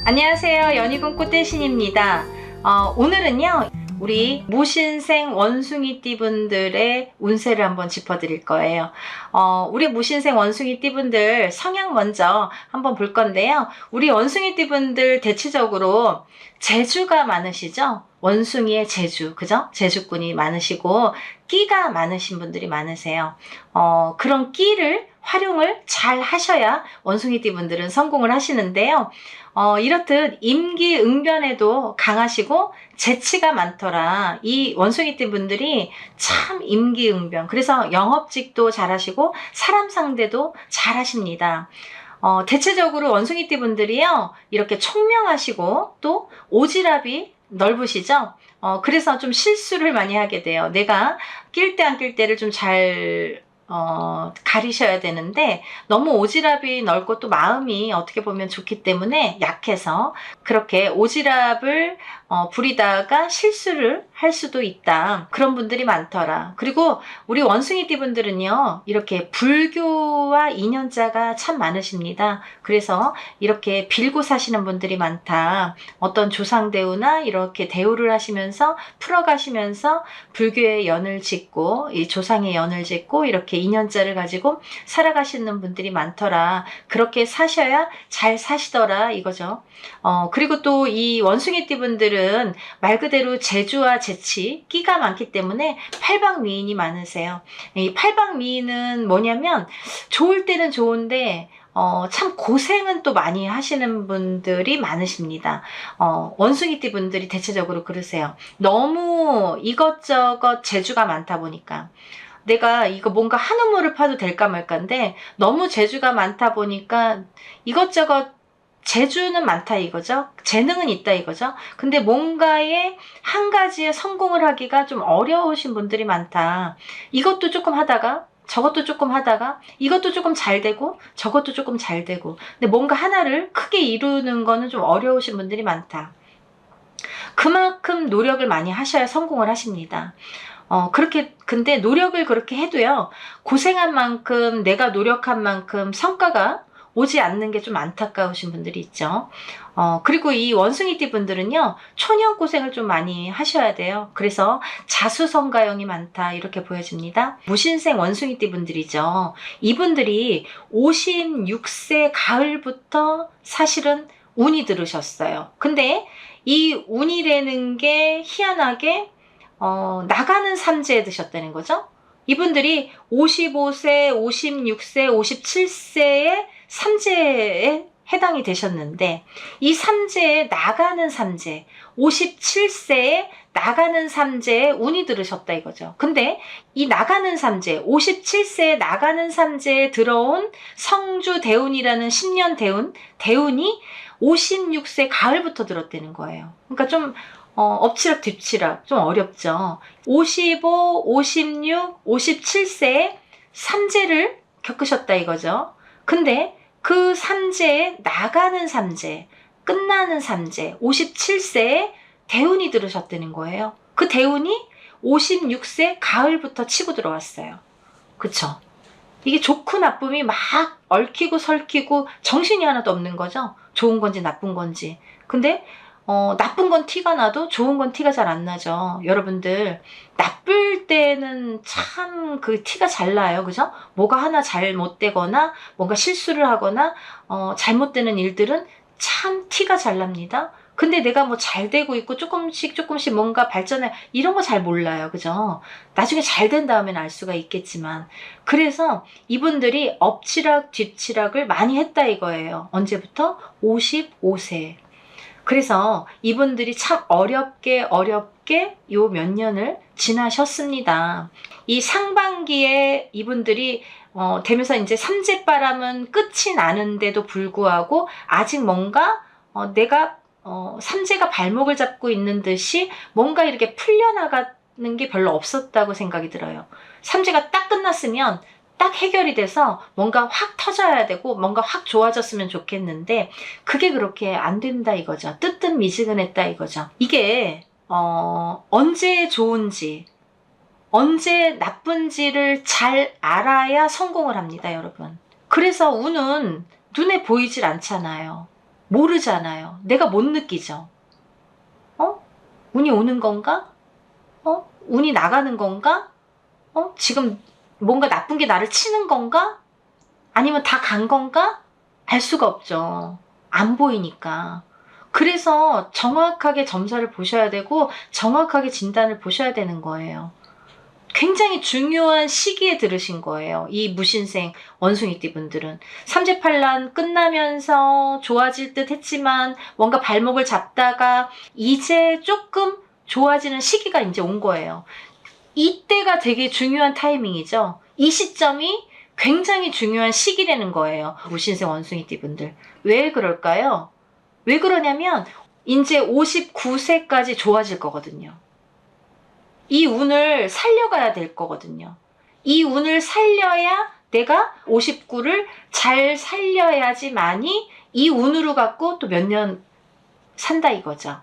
안녕하세요. 연희군 꽃대신입니다. 오늘은요 우리 무신생 원숭이띠 분들의 운세를 한번 짚어드릴 거예요. 우리 무신생 원숭이띠 분들 성향 먼저 한번 볼 건데요. 우리 원숭이띠 분들 대체적으로 재주가 많으시죠? 원숭이의 재주, 그죠? 재주꾼이 많으시고 끼가 많으신 분들이 많으세요. 그런 끼를 활용을 잘 하셔야 원숭이띠 분들은 성공을 하시는데요. 이렇듯 임기응변에도 강하시고 재치가 많더라. 이 원숭이띠 분들이 참 임기응변. 그래서 영업직도 잘하시고 사람 상대도 잘하십니다. 대체적으로 원숭이띠 분들이요, 이렇게 총명하시고 또 오지랖이 넓으시죠? 그래서 좀 실수를 많이 하게 돼요. 내가 낄 때 안 낄 때를 좀 잘 가리셔야 되는데 너무 오지랖이 넓고 또 마음이 어떻게 보면 좋기 때문에 약해서 그렇게 오지랖을 부리다가 실수를 할 수도 있다. 그런 분들이 많더라. 그리고 우리 원숭이띠 분들은요, 이렇게 불교와 인연자가 참 많으십니다. 그래서 이렇게 빌고 사시는 분들이 많다. 어떤 조상대우나 이렇게 대우를 하시면서 풀어가시면서 불교의 연을 짓고 이 조상의 연을 짓고 이렇게 인연자를 가지고 살아가시는 분들이 많더라. 그렇게 사셔야 잘 사시더라 이거죠. 그리고 또 이 원숭이띠 분들은 말 그대로 재주와 재치, 끼가 많기 때문에 팔방미인이 많으세요. 이 팔방미인은 뭐냐면 좋을 때는 좋은데 참 고생은 또 많이 하시는 분들이 많으십니다. 원숭이띠 분들이 대체적으로 그러세요. 너무 이것저것 재주가 많다 보니까 내가 이거 뭔가 한 우물을 파도 될까 말까인데 너무 재주가 많다 보니까 이것저것 재주는 많다 이거죠. 재능은 있다 이거죠. 근데 뭔가에 한 가지에 성공을 하기가 좀 어려우신 분들이 많다. 이것도 조금 하다가 저것도 조금 하다가 이것도 조금 잘 되고 저것도 조금 잘 되고 근데 뭔가 하나를 크게 이루는 거는 좀 어려우신 분들이 많다. 그만큼 노력을 많이 하셔야 성공을 하십니다. 근데 노력을 그렇게 해도요, 고생한 만큼, 내가 노력한 만큼 성과가 오지 않는 게 좀 안타까우신 분들이 있죠. 그리고 이 원숭이띠 분들은요, 초년 고생을 좀 많이 하셔야 돼요. 그래서 자수성가형이 많다, 이렇게 보여집니다. 무신생 원숭이띠 분들이죠. 이분들이 56세 가을부터 사실은 운이 들으셨어요. 근데 이 운이라는 게 희한하게 나가는 삼재에 드셨다는 거죠. 이분들이 55세, 56세, 57세의 삼재에 해당이 되셨는데 이 삼재에 나가는 삼재, 57세에 나가는 삼재에 운이 들으셨다 이거죠. 근데 이 나가는 삼재, 57세에 나가는 삼재에 들어온 성주 대운이라는 10년 대운이 56세 가을부터 들었다는 거예요. 그러니까 좀 엎치락 뒤치락 좀 어렵죠. 55, 56, 57세에 삼재를 겪으셨다 이거죠. 근데 그 삼재에 나가는 삼재, 끝나는 삼재, 57세에 대운이 들으셨다는 거예요. 그 대운이 56세 가을부터 치고 들어왔어요. 그쵸? 이게 좋고 나쁨이 막 얽히고 설키고 정신이 하나도 없는 거죠. 좋은 건지 나쁜 건지. 근데 나쁜 건 티가 나도 좋은 건 티가 잘 안 나죠. 여러분들 나쁠 때는 참 그 티가 잘 나요. 그죠? 뭐가 하나 잘못되거나 뭔가 실수를 하거나 잘못되는 일들은 참 티가 잘 납니다. 근데 내가 뭐 잘 되고 있고 조금씩 뭔가 발전해 이런 거 잘 몰라요. 그죠? 나중에 잘 된 다음엔 알 수가 있겠지만 그래서 이분들이 엎치락 뒤치락을 많이 했다 이거예요. 언제부터? 55세. 그래서 이분들이 참 어렵게 요 몇 년을 지나셨습니다. 이 상반기에 이분들이 되면서 이제 삼재바람은 끝이 나는데도 불구하고 아직 뭔가 내가 삼재가 발목을 잡고 있는 듯이 뭔가 이렇게 풀려나가는 게 별로 없었다고 생각이 들어요. 삼재가 딱 끝났으면 딱 해결이 돼서 뭔가 확 터져야 되고 뭔가 확 좋아졌으면 좋겠는데 그게 그렇게 안 된다 이거죠. 뜨뜻미지근했다 이거죠. 이게 언제 좋은지 언제 나쁜지를 잘 알아야 성공을 합니다 여러분. 그래서 운은 눈에 보이질 않잖아요. 모르잖아요. 내가 못 느끼죠. 운이 오는 건가? 운이 나가는 건가? 지금 뭔가 나쁜 게 나를 치는 건가? 아니면 다 간 건가? 알 수가 없죠. 안 보이니까. 그래서 정확하게 점사를 보셔야 되고 정확하게 진단을 보셔야 되는 거예요. 굉장히 중요한 시기에 들으신 거예요. 이 무신생 원숭이띠 분들은. 삼재팔란 끝나면서 좋아질 듯 했지만 뭔가 발목을 잡다가 이제 조금 좋아지는 시기가 이제 온 거예요. 이때가 되게 중요한 타이밍이죠. 이 시점이 굉장히 중요한 시기라는 거예요. 무신생 원숭이띠 분들. 왜 그럴까요? 왜 그러냐면 이제 59세까지 좋아질 거거든요. 이 운을 살려가야 될 거거든요. 이 운을 살려야 내가 59를 잘 살려야지만이 이 운으로 갖고 또 몇 년 산다 이거죠.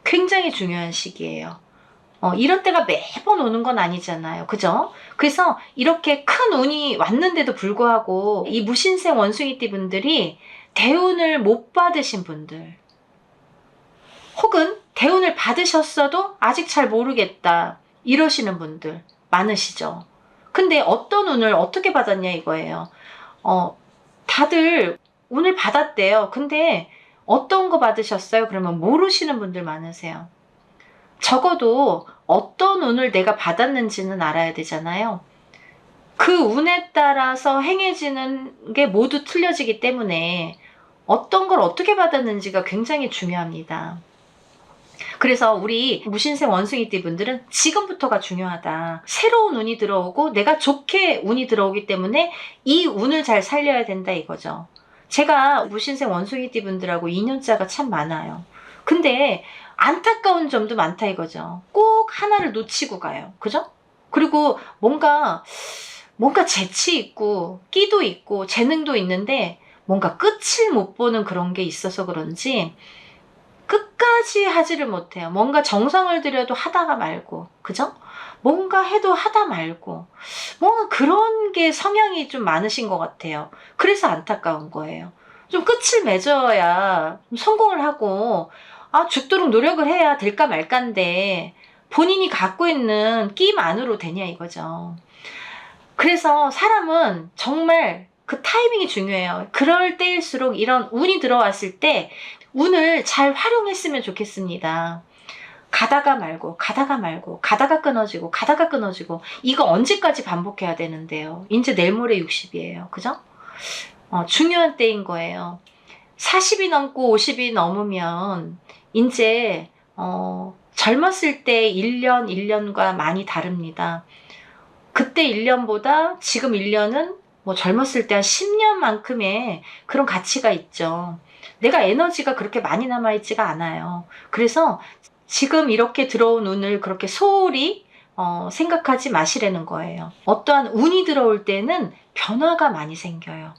굉장히 중요한 시기예요. 이런 때가 매번 오는 건 아니잖아요. 그죠? 그래서 이렇게 큰 운이 왔는데도 불구하고 이 무신생 원숭이띠 분들이 대운을 못 받으신 분들, 혹은 대운을 받으셨어도 아직 잘 모르겠다 이러시는 분들 많으시죠. 근데 어떤 운을 어떻게 받았냐 이거예요. 다들 운을 받았대요. 근데 어떤 거 받으셨어요? 그러면 모르시는 분들 많으세요. 적어도 어떤 운을 내가 받았는지는 알아야 되잖아요. 그 운에 따라서 행해지는 게 모두 틀려지기 때문에 어떤 걸 어떻게 받았는지가 굉장히 중요합니다. 그래서 우리 무신생 원숭이띠 분들은 지금부터가 중요하다. 새로운 운이 들어오고 내가 좋게 운이 들어오기 때문에 이 운을 잘 살려야 된다 이거죠. 제가 무신생 원숭이띠 분들하고 인연자가 참 많아요. 근데 안타까운 점도 많다 이거죠. 꼭 하나를 놓치고 가요. 그죠? 그리고 뭔가 재치 있고 끼도 있고 재능도 있는데 뭔가 끝을 못 보는 그런 게 있어서 그런지 끝까지 하지를 못해요. 뭔가 정성을 들여도 하다가 말고, 그죠? 뭔가 해도 하다 말고, 뭔가 그런 게 성향이 좀 많으신 것 같아요. 그래서 안타까운 거예요. 좀 끝을 맺어야 성공을 하고, 죽도록 노력을 해야 될까 말까인데, 본인이 갖고 있는 끼만으로 되냐 이거죠. 그래서 사람은 정말 그 타이밍이 중요해요. 그럴 때일수록 이런 운이 들어왔을 때 운을 잘 활용했으면 좋겠습니다. 가다가 말고 가다가 끊어지고 가다가 끊어지고 이거 언제까지 반복해야 되는데요. 이제 내일 모레 60이에요. 그죠? 중요한 때인 거예요. 40이 넘고 50이 넘으면 이제 젊었을 때 1년 1년과 많이 다릅니다. 그때 1년보다 지금 1년은 뭐 젊었을 때 한 10년만큼의 그런 가치가 있죠. 내가 에너지가 그렇게 많이 남아있지가 않아요. 그래서 지금 이렇게 들어온 운을 그렇게 소홀히 생각하지 마시라는 거예요. 어떠한 운이 들어올 때는 변화가 많이 생겨요.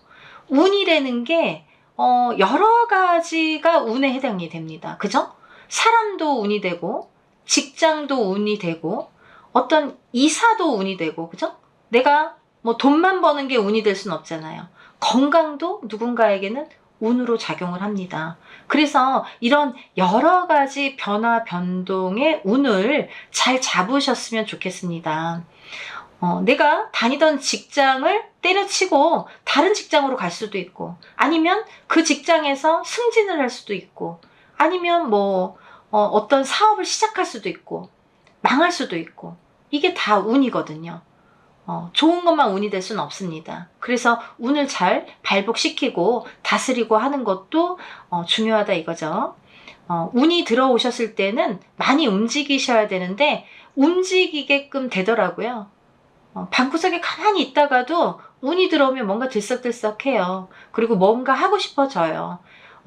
운이라는 게 여러 가지가 운에 해당이 됩니다. 그죠? 사람도 운이 되고 직장도 운이 되고 어떤 이사도 운이 되고, 그죠? 내가 뭐 돈만 버는 게 운이 될 수는 없잖아요. 건강도 누군가에게는 운으로 작용을 합니다. 그래서 이런 여러 가지 변화, 변동의 운을 잘 잡으셨으면 좋겠습니다. 내가 다니던 직장을 때려치고 다른 직장으로 갈 수도 있고, 아니면 그 직장에서 승진을 할 수도 있고, 아니면 뭐 어떤 사업을 시작할 수도 있고, 망할 수도 있고, 이게 다 운이거든요. 좋은 것만 운이 될 수는 없습니다. 그래서 운을 잘 발복시키고 다스리고 하는 것도 중요하다 이거죠. 운이 들어오셨을 때는 많이 움직이셔야 되는데 움직이게끔 되더라고요. 방구석에 가만히 있다가도 운이 들어오면 뭔가 들썩들썩해요. 그리고 뭔가 하고 싶어져요.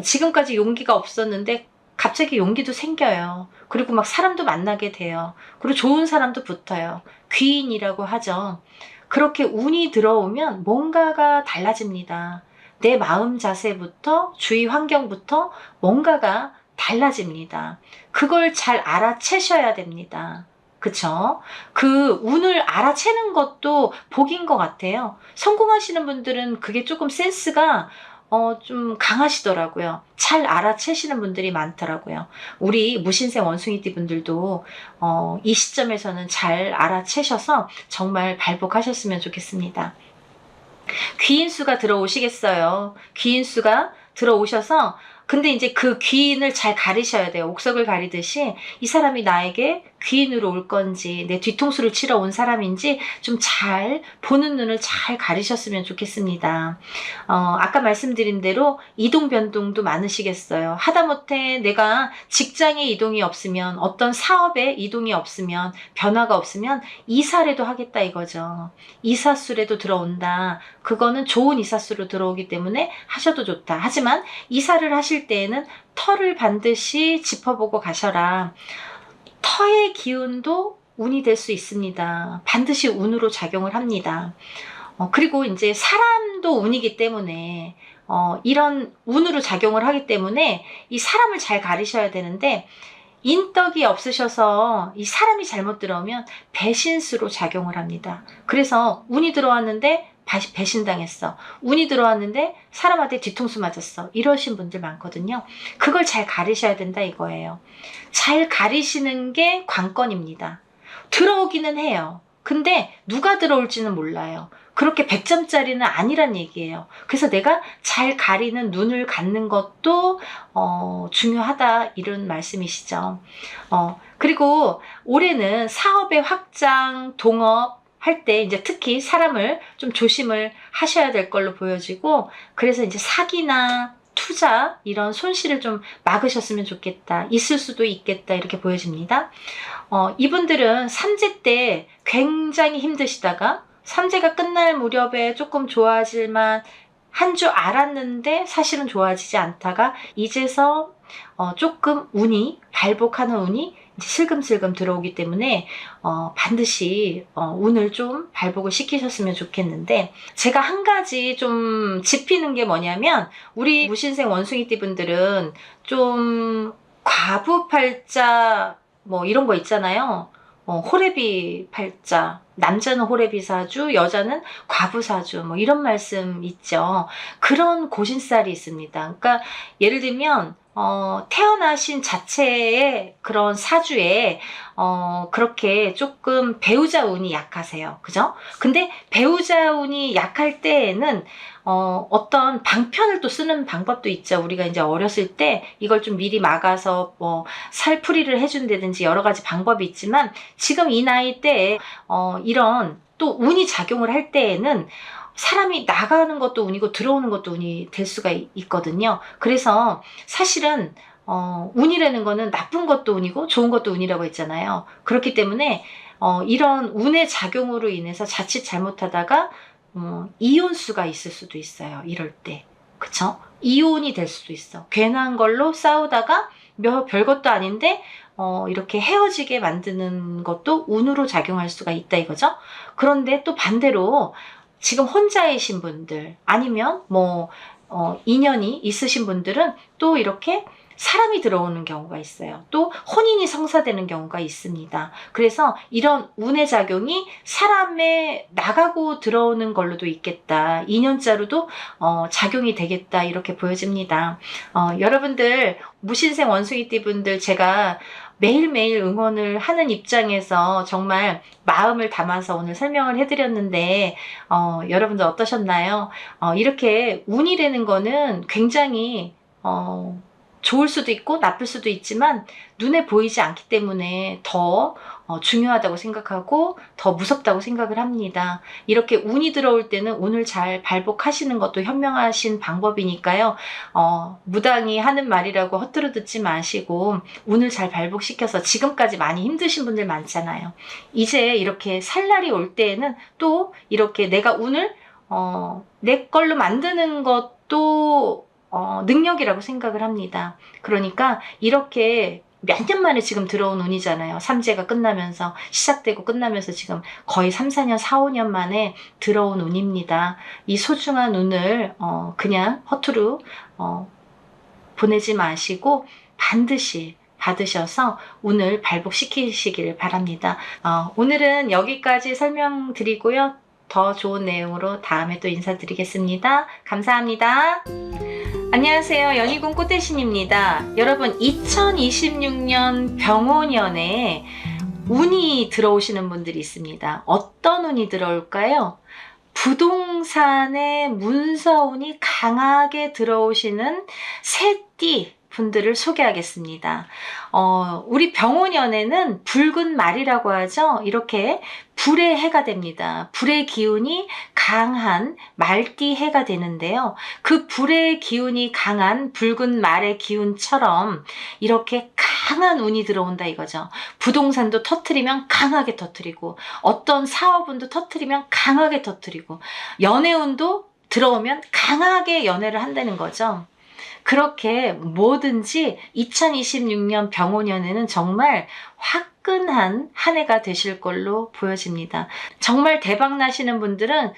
지금까지 용기가 없었는데 갑자기 용기도 생겨요. 그리고 막 사람도 만나게 돼요. 그리고 좋은 사람도 붙어요. 귀인이라고 하죠. 그렇게 운이 들어오면 뭔가가 달라집니다. 내 마음 자세부터 주위 환경부터 뭔가가 달라집니다. 그걸 잘 알아채셔야 됩니다. 그쵸? 그 운을 알아채는 것도 복인 것 같아요. 성공하시는 분들은 그게 조금 센스가 좀 강하시더라고요. 잘 알아채시는 분들이 많더라고요. 우리 무신생 원숭이띠 분들도 이 시점에서는 잘 알아채셔서 정말 발복하셨으면 좋겠습니다. 귀인수가 들어오시겠어요. 귀인수가 들어오셔서 근데 이제 그 귀인을 잘 가리셔야 돼요. 옥석을 가리듯이 이 사람이 나에게 귀인으로 올 건지 내 뒤통수를 치러 온 사람인지 좀 잘 보는 눈을 잘 가리셨으면 좋겠습니다. 아까 말씀드린 대로 이동 변동도 많으시겠어요. 하다못해 내가 직장의 이동이 없으면 어떤 사업의 이동이 없으면 변화가 없으면 이사라도 하겠다 이거죠. 이사수라도 들어온다. 그거는 좋은 이사수로 들어오기 때문에 하셔도 좋다. 하지만 이사를 하실 때에는 터를 반드시 짚어보고 가셔라. 터의 기운도 운이 될 수 있습니다. 반드시 운으로 작용을 합니다. 그리고 이제 사람도 운이기 때문에 이런 운으로 작용을 하기 때문에 이 사람을 잘 가리셔야 되는데 인덕이 없으셔서 이 사람이 잘못 들어오면 배신수로 작용을 합니다. 그래서 운이 들어왔는데 배신당했어. 운이 들어왔는데 사람한테 뒤통수 맞았어. 이러신 분들 많거든요. 그걸 잘 가리셔야 된다 이거예요. 잘 가리시는 게 관건입니다. 들어오기는 해요. 근데 누가 들어올지는 몰라요. 그렇게 100점짜리는 아니란 얘기예요. 그래서 내가 잘 가리는 눈을 갖는 것도 중요하다 이런 말씀이시죠. 그리고 올해는 사업의 확장, 동업 할 때 이제 특히 사람을 좀 조심을 하셔야 될 걸로 보여지고 그래서 이제 사기나 투자 이런 손실을 좀 막으셨으면 좋겠다. 있을 수도 있겠다 이렇게 보여집니다. 이분들은 삼재 때 굉장히 힘드시다가 삼재가 끝날 무렵에 조금 좋아질만 한 줄 알았는데 사실은 좋아지지 않다가 이제서 조금 운이 발복하는 운이 이제 슬금슬금 들어오기 때문에 반드시 운을 좀 발복을 시키셨으면 좋겠는데 제가 한 가지 좀 짚히는 게 뭐냐면 우리 무신생 원숭이띠 분들은 좀 과부팔자 뭐 이런 거 있잖아요. 호래비 팔자, 남자는 호래비 사주, 여자는 과부 사주, 뭐 이런 말씀 있죠. 그런 고신살이 있습니다. 그러니까 예를 들면 태어나신 자체의 그런 사주에 그렇게 조금 배우자 운이 약하세요. 그죠? 근데 배우자 운이 약할 때에는 어떤 방편을 또 쓰는 방법도 있죠. 우리가 이제 어렸을 때 이걸 좀 미리 막아서 살풀이를 해준다든지 여러 가지 방법이 있지만 지금 이 나이 때에 이런 또 운이 작용을 할 때에는 사람이 나가는 것도 운이고 들어오는 것도 운이 될 수가 있거든요. 그래서 사실은 운이라는 거는 나쁜 것도 운이고 좋은 것도 운이라고 했잖아요. 그렇기 때문에 이런 운의 작용으로 인해서 자칫 잘못하다가 이혼수가 있을 수도 있어요. 이럴 때. 그쵸? 이혼이 될 수도 있어. 괜한 걸로 싸우다가 별것도 아닌데 이렇게 헤어지게 만드는 것도 운으로 작용할 수가 있다 이거죠. 그런데 또 반대로 지금 혼자이신 분들 아니면 뭐 인연이 있으신 분들은 또 이렇게 사람이 들어오는 경우가 있어요. 또 혼인이 성사되는 경우가 있습니다. 그래서 이런 운의 작용이 사람에 나가고 들어오는 걸로도 있겠다. 인연자로도 작용이 되겠다 이렇게 보여집니다. 여러분들 무신생 원숭이띠 분들 제가 매일매일 응원을 하는 입장에서 정말 마음을 담아서 오늘 설명을 해드렸는데 여러분들 어떠셨나요? 이렇게 운이라는 거는 굉장히 좋을 수도 있고 나쁠 수도 있지만 눈에 보이지 않기 때문에 더 중요하다고 생각하고 더 무섭다고 생각을 합니다. 이렇게 운이 들어올 때는 운을 잘 발복하시는 것도 현명하신 방법이니까요. 무당이 하는 말이라고 헛들어 듣지 마시고 운을 잘 발복시켜서 지금까지 많이 힘드신 분들 많잖아요. 이제 이렇게 살 날이 올 때에는 또 이렇게 내가 운을 내 걸로 만드는 것도 능력이라고 생각을 합니다. 그러니까 이렇게 몇 년 만에 지금 들어온 운이잖아요. 삼재가 끝나면서 시작되고 끝나면서 지금 거의 3, 4년, 4, 5년 만에 들어온 운입니다. 이 소중한 운을 그냥 허투루 보내지 마시고 반드시 받으셔서 운을 발복시키시기를 바랍니다. 오늘은 여기까지 설명드리고요. 더 좋은 내용으로 다음에 또 인사드리겠습니다. 감사합니다. 안녕하세요. 연희군 꽃대신입니다. 여러분, 2026년 병오년에 운이 들어오시는 분들이 있습니다. 어떤 운이 들어올까요? 부동산의 문서운이 강하게 들어오시는 새띠 분들을 소개하겠습니다. 우리 병오년에는 붉은 말이라고 하죠. 이렇게 불의 해가 됩니다. 불의 기운이 강한 말띠 해가 되는데요. 그 불의 기운이 강한 붉은 말의 기운처럼 이렇게 강한 운이 들어온다 이거죠. 부동산도 터트리면 강하게 터트리고, 어떤 사업운도 터트리면 강하게 터트리고, 연애운도 들어오면 강하게 연애를 한다는 거죠. 그렇게 뭐든지 2026년 병오년에는 정말 화끈한 한 해가 되실 걸로 보여집니다. 정말 대박 나시는 분들은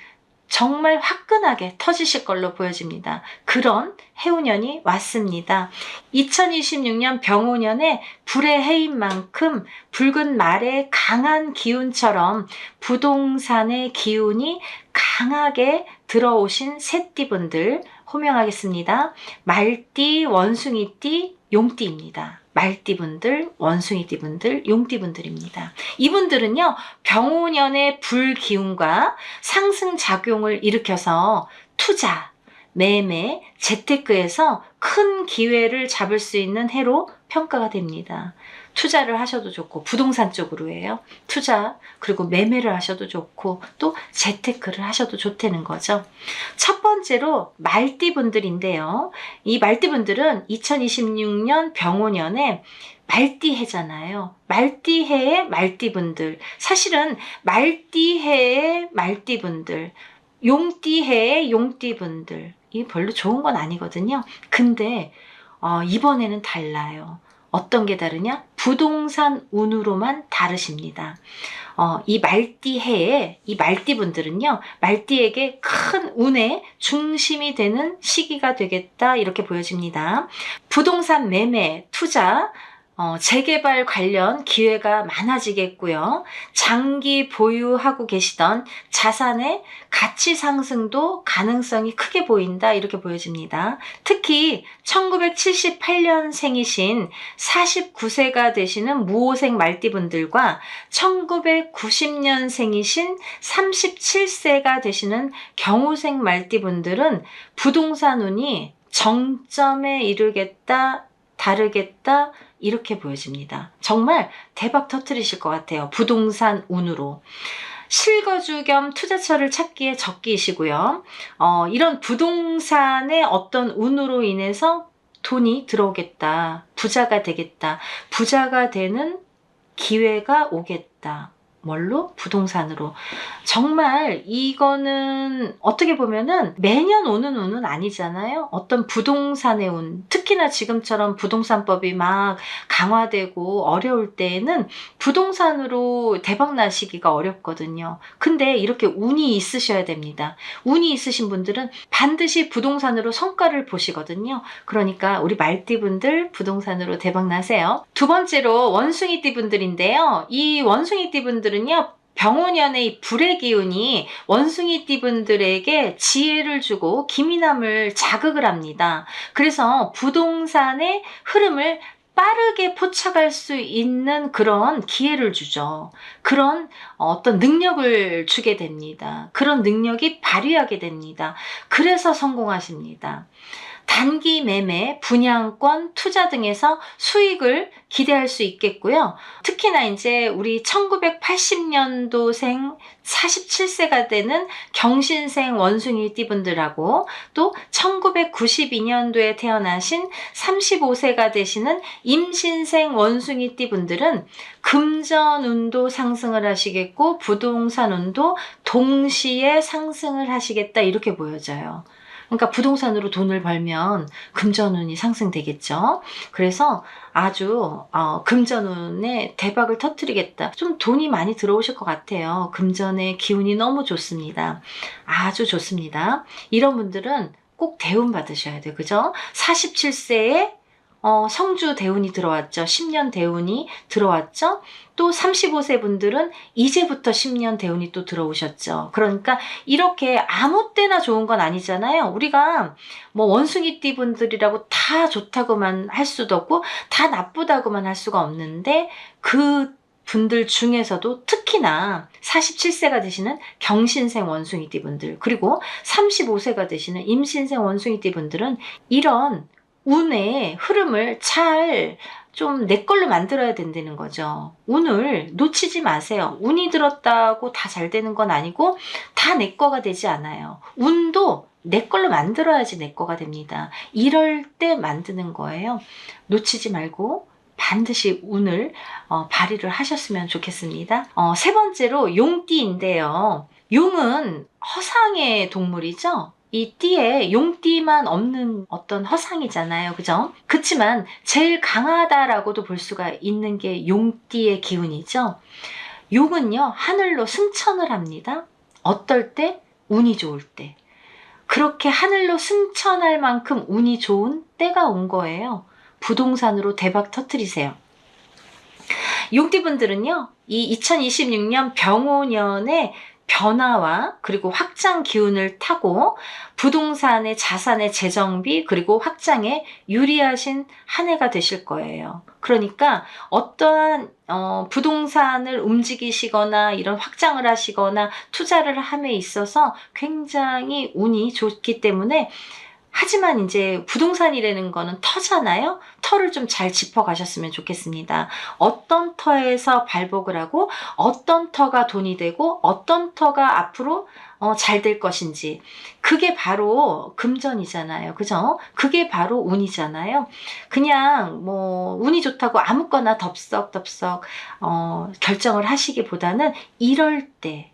정말 화끈하게 터지실 걸로 보여집니다. 그런 해운년이 왔습니다. 2026년 병오년에 불의 해인 만큼 붉은 말의 강한 기운처럼 부동산의 기운이 강하게 들어오신 새띠분들 호명하겠습니다. 말띠, 원숭이띠, 용띠입니다. 말띠분들, 원숭이띠분들, 용띠분들입니다. 이분들은요, 병오년의 불기운과 상승작용을 일으켜서 투자, 매매, 재테크에서 큰 기회를 잡을 수 있는 해로 평가가 됩니다. 투자를 하셔도 좋고, 부동산 쪽으로 해요. 투자, 그리고 매매를 하셔도 좋고, 또 재테크를 하셔도 좋다는 거죠. 첫 번째로 말띠분들인데요. 이 말띠분들은 2026년 병오년에 말띠해잖아요. 말띠해의 말띠분들. 사실은 말띠해의 말띠분들, 용띠해의 용띠분들. 이 별로 좋은 건 아니거든요. 근데 이번에는 달라요. 어떤 게 다르냐? 부동산 운으로만 다르십니다. 이 말띠해에 이 말띠분들은요, 말띠에게 큰 운의 중심이 되는 시기가 되겠다 이렇게 보여집니다. 부동산 매매, 투자, 재개발 관련 기회가 많아지겠고요. 장기 보유하고 계시던 자산의 가치 상승도 가능성이 크게 보인다 이렇게 보여집니다. 특히 1978년생이신 49세가 되시는 무호생 말띠분들과 1990년생이신 37세가 되시는 경호생 말띠분들은 부동산 운이 정점에 이르겠다, 다르겠다 이렇게 보여집니다. 정말 대박 터뜨리실 것 같아요. 부동산 운으로. 실거주 겸 투자처를 찾기에 적기이시고요. 이런 부동산의 어떤 운으로 인해서 돈이 들어오겠다. 부자가 되겠다. 부자가 되는 기회가 오겠다. 뭘로? 부동산으로. 정말 이거는 어떻게 보면은 매년 오는 운은 아니잖아요. 어떤 부동산의 운, 특히나 지금처럼 부동산법이 막 강화되고 어려울 때에는 부동산으로 대박 나시기가 어렵거든요. 근데 이렇게 운이 있으셔야 됩니다. 운이 있으신 분들은 반드시 부동산으로 성과를 보시거든요. 그러니까 우리 말띠분들 부동산으로 대박 나세요. 두 번째로 원숭이띠 분들인데요. 이 원숭이띠 분들은요, 병오년의 이 불의 기운이 원숭이띠 분들에게 지혜를 주고 기민함을 자극을 합니다. 그래서 부동산의 흐름을 빠르게 포착할 수 있는 그런 기회를 주죠. 그런 어떤 능력을 주게 됩니다. 그런 능력이 발휘하게 됩니다. 그래서 성공하십니다. 단기 매매, 분양권, 투자 등에서 수익을 기대할 수 있겠고요. 특히나 이제 우리 1980년도생 47세가 되는 경신생 원숭이띠 분들하고 또 1992년도에 태어나신 35세가 되시는 임신생 원숭이띠 분들은 금전운도 상승을 하시겠고 부동산운도 동시에 상승을 하시겠다 이렇게 보여져요. 그러니까 부동산으로 돈을 벌면 금전운이 상승되겠죠. 그래서 아주 금전운에 대박을 터뜨리겠다. 좀 돈이 많이 들어오실 것 같아요. 금전의 기운이 너무 좋습니다. 아주 좋습니다. 이런 분들은 꼭 대운 받으셔야 돼요. 그죠? 47세에 성주 대운이 들어왔죠. 10년 대운이 들어왔죠. 또 35세 분들은 이제부터 10년 대운이 또 들어오셨죠. 그러니까 이렇게 아무 때나 좋은 건 아니잖아요. 우리가 뭐 원숭이띠 분들이라고 다 좋다고만 할 수도 없고 다 나쁘다고만 할 수가 없는데 그 분들 중에서도 특히나 47세가 되시는 경신생 원숭이띠 분들, 그리고 35세가 되시는 임신생 원숭이띠 분들은 이런 운의 흐름을 잘 좀 내 걸로 만들어야 된다는 거죠. 운을 놓치지 마세요. 운이 들었다고 다 잘 되는 건 아니고 다 내 거가 되지 않아요. 운도 내 걸로 만들어야지 내 거가 됩니다. 이럴 때 만드는 거예요. 놓치지 말고 반드시 운을 발휘를 하셨으면 좋겠습니다. 세 번째로 용띠인데요. 용은 허상의 동물이죠. 이 띠에 용띠만 없는 어떤 허상이잖아요. 그죠? 그치만 제일 강하다라고도 볼 수가 있는 게 용띠의 기운이죠. 용은요, 하늘로 승천을 합니다. 어떨 때? 운이 좋을 때. 그렇게 하늘로 승천할 만큼 운이 좋은 때가 온 거예요. 부동산으로 대박 터뜨리세요. 용띠분들은요, 이 2026년 병오년의 변화와 그리고 확장 기운을 타고 부동산의 자산의 재정비 그리고 확장에 유리하신 한 해가 되실 거예요. 그러니까 어떠한 부동산을 움직이시거나 이런 확장을 하시거나 투자를 함에 있어서 굉장히 운이 좋기 때문에, 하지만 이제 부동산이라는 거는 터잖아요. 터를 좀 잘 짚어 가셨으면 좋겠습니다. 어떤 터에서 발복을 하고 어떤 터가 돈이 되고 어떤 터가 앞으로 잘 될 것인지, 그게 바로 금전이잖아요. 그죠? 그게 바로 운이잖아요. 그냥 뭐 운이 좋다고 아무거나 덥석덥석 결정을 하시기보다는 이럴 때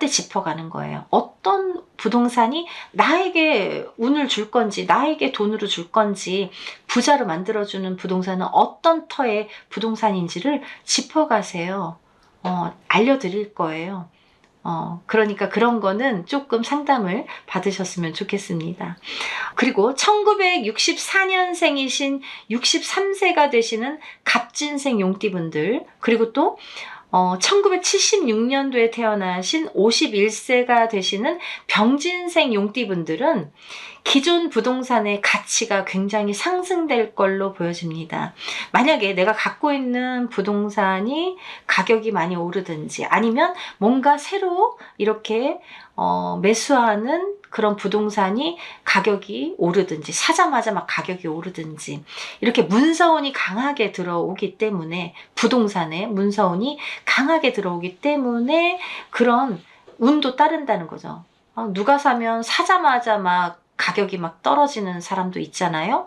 짚어가는 거예요. 어떤 부동산이 나에게 운을 줄 건지, 나에게 돈으로 줄 건지, 부자로 만들어주는 부동산은 어떤 터의 부동산인지를 짚어가세요. 알려드릴 거예요. 그러니까 그런 거는 조금 상담을 받으셨으면 좋겠습니다. 그리고 1964년생이신 63세가 되시는 갑진생 용띠분들, 그리고 또 1976년도에 태어나신 51세가 되시는 병진생 용띠분들은 기존 부동산의 가치가 굉장히 상승될 걸로 보여집니다. 만약에 내가 갖고 있는 부동산이 가격이 많이 오르든지 아니면 뭔가 새로 이렇게 매수하는 그런 부동산이 가격이 오르든지 사자마자 막 가격이 오르든지 이렇게 문서운이 강하게 들어오기 때문에, 부동산에 문서운이 강하게 들어오기 때문에 그런 운도 따른다는 거죠. 누가 사면 사자마자 막 가격이 막 떨어지는 사람도 있잖아요.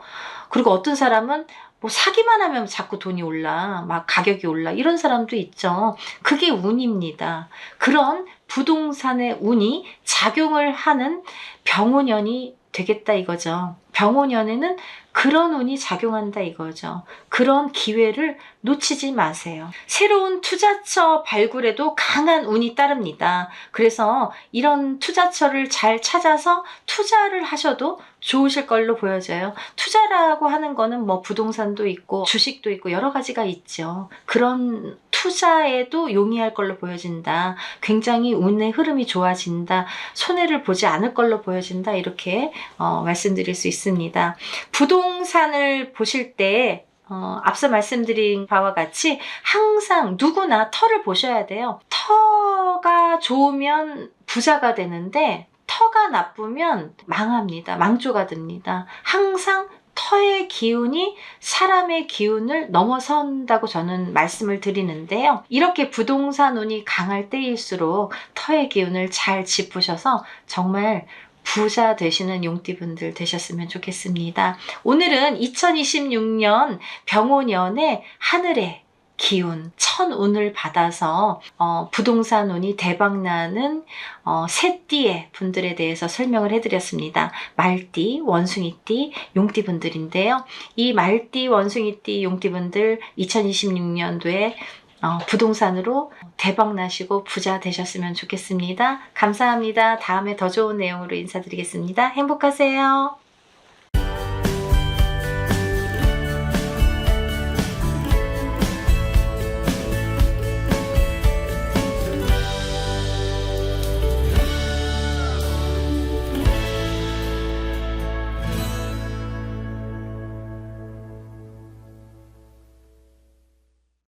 그리고 어떤 사람은 뭐 사기만 하면 자꾸 돈이 올라, 막 가격이 올라, 이런 사람도 있죠. 그게 운입니다. 그런 부동산의 운이 작용을 하는 병오년이 되겠다 이거죠. 병오년에는 그런 운이 작용한다 이거죠. 그런 기회를 놓치지 마세요. 새로운 투자처 발굴에도 강한 운이 따릅니다. 그래서 이런 투자처를 잘 찾아서 투자를 하셔도 좋으실 걸로 보여져요. 투자라고 하는 거는 뭐 부동산도 있고 주식도 있고 여러 가지가 있죠. 그런 투자에도 용이할 걸로 보여진다. 굉장히 운의 흐름이 좋아진다. 손해를 보지 않을 걸로 보여진다. 이렇게 말씀드릴 수 있습니다. 부동산을 보실 때 앞서 말씀드린 바와 같이 항상 누구나 터를 보셔야 돼요. 터가 좋으면 부자가 되는데 터가 나쁘면 망합니다. 망조가 됩니다. 항상 터의 기운이 사람의 기운을 넘어선다고 저는 말씀을 드리는데요. 이렇게 부동산 운이 강할 때일수록 터의 기운을 잘 짚으셔서 정말 부자 되시는 용띠분들 되셨으면 좋겠습니다. 오늘은 2026년 병오년에 하늘의 기운, 천운을 받아서 부동산 운이 대박나는 세 띠의 분들에 대해서 설명을 해드렸습니다. 말띠, 원숭이띠, 용띠분들인데요. 이 말띠, 원숭이띠, 용띠분들 2026년도에 부동산으로 대박 나시고 부자 되셨으면 좋겠습니다. 감사합니다. 다음에 더 좋은 내용으로 인사드리겠습니다. 행복하세요.